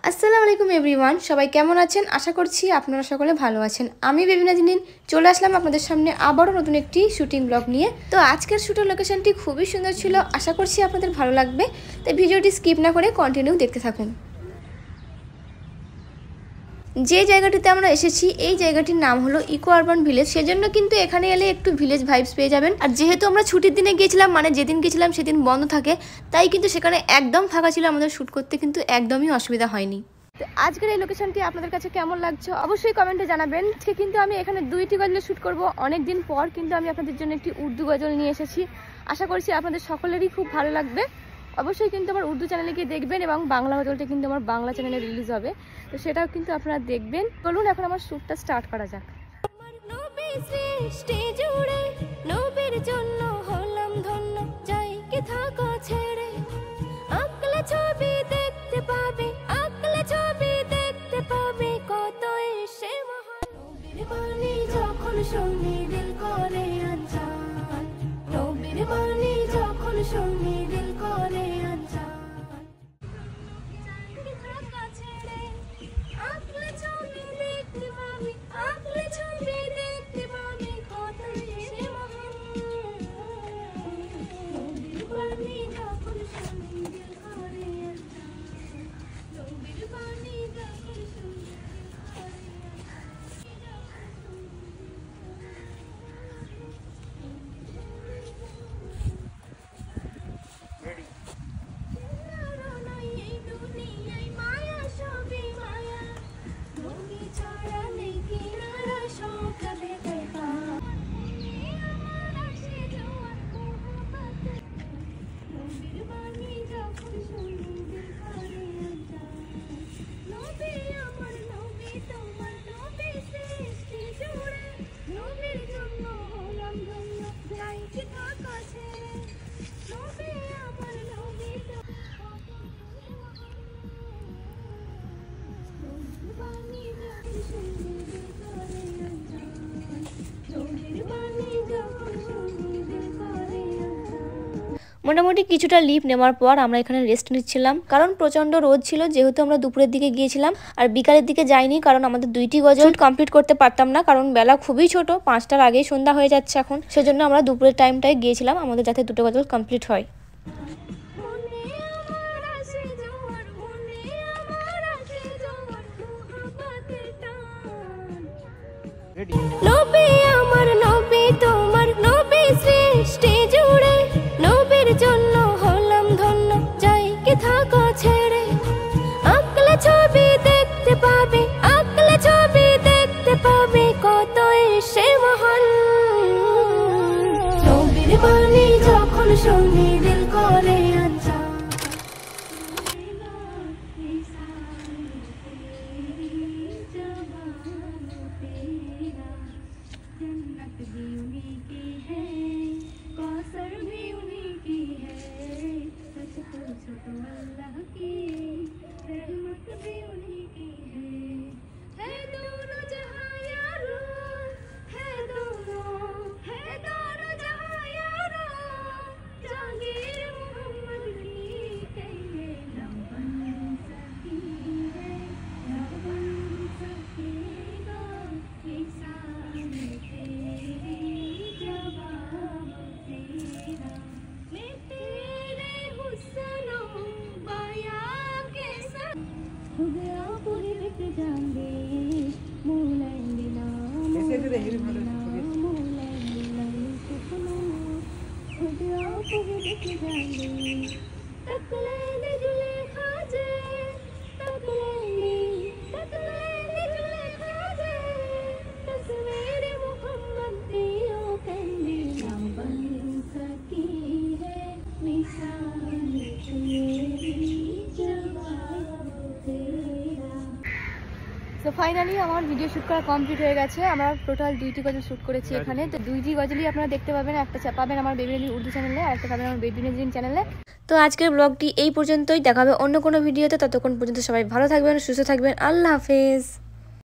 আসসালামু আলাইকুম এভরিওয়ান, সবাই কেমন আছেন? আশা করছি আপনারা সকলে ভালো আছেন। আমি বেবি নাজনীন চলে আসলাম আপনাদের সামনে আবারও নতুন একটি শুটিং ব্লগ নিয়ে। তো আজকের শুটের লোকেশনটি খুবই সুন্দর ছিল, আশা করছি আপনাদের ভালো লাগবে। তাই ভিডিওটি স্কিপ না করে কন্টিনিউ দেখতে থাকুন। যে জায়গাটিতে আমরা এসেছি এই জায়গাটির নাম হলো ইকো আরবান ভিলেজ। সেজন্য কিন্তু এখানে এলে একটু ভিলেজ ভাইবস পেয়ে যাবেন। আর যেহেতু আমরা ছুটির দিনে গিয়েছিলাম, মানে যেদিন গেছিলাম সেদিন বন্ধ থাকে, তাই কিন্তু সেখানে একদম ফাঁকা ছিল, আমাদের শ্যুট করতে কিন্তু একদমই অসুবিধা হয়নি। তো আজকের এই লোকেশনটি আপনাদের কাছে কেমন লাগছে অবশ্যই কমেন্টে জানাবেন। আজকে কিন্তু আমি এখানে দুইটি গজলে শ্যুট করব। অনেকদিন পর কিন্তু আমি আপনাদের জন্য একটি উর্দু গজল নিয়ে এসেছি। আশা করছি আপনাদের সকলেরই খুব ভালো লাগবে। অবশ্যই কিন্তু আমার উর্দু চ্যানেলে গিয়ে দেখবেন, এবং বাংলা গজলটা কিন্তু আমার বাংলা চ্যানেলে রিলিজ হবে, তো সেটাও কিন্তু আপনারা দেখবেন। চলুন এখন আমার শ্যুটটা স্টার্ট করা যাক। নবীর জন্য হলাম ধন্য, যাই কে থাকা ছেড়ে আকলে ছবি দেখতে পাবে, আকলে ছবি দেখতে পাবে কত এসে মহান। নবীর বাণী যখন শুনি দিল করে আনজান, নবীর বাণী যখন শুনি দিল করে আনজান। আকলে ছবি দেখতে পাবে, আকলে ছবি দেখতে পাবে কত এসে মহান। নবীর বাণী যখন শুনি দিল করে আনজান, নবীর বাণী যখন শুনি দিল করে মোটামুটি কিছুটা লিভ নেওয়ার পর আমরা এখানে রেস্ট নিচ্ছিলাম, কারণ প্রচন্ড রোদ ছিল। যেহেতু আমরা দুপুরের দিকে গিয়েছিলাম আর বিকালের দিকে যাইনি, কারণ আমাদের দুইটি গজল কমপ্লিট করতে পারতাম না, কারণ বেলা খুবই ছোট, 5টার আগেই সন্ধ্যা হয়ে যাচ্ছে এখন। সেজন্য আমরা দুপুরের টাইমটায় গিয়েছিলাম আমাদের যাতে দুটো গজল কমপ্লিট হয়। নবী আমার নবী তোমার নবী সৃষ্টি জুড়ে, নবীর জন্য হলাম ধন্য, যাই কে থাকা ছেড়ে আকলে ছবি দেখতে পাবে, আকলে ছবি দেখতে পাবে কত এসে মহান। নবীর বাণী যখন শুনি দিল করে আনজান। তো ফাইনালি আমার ভিডিও শ্যুট করা কমপ্লিট হয়ে গেছে। আমরা টোটাল দুইটি গজল শ্যুট করেছি এখানে। তো দুইটি গজলই আপনারা দেখতে পাবেন, একটা পাবেন আমার বেবি নাজনীন উর্দু চ্যানেলে, আর একটা পাবেন আমার বেবি নাজনীন চ্যানেলে। তো আজকের ব্লগটি এই পর্যন্তই, দেখা হবে অন্য কোনো ভিডিওতে। ততক্ষণ পর্যন্ত সবাই ভালো থাকবেন, সুস্থ থাকবেন। আল্লাহ হাফেজ।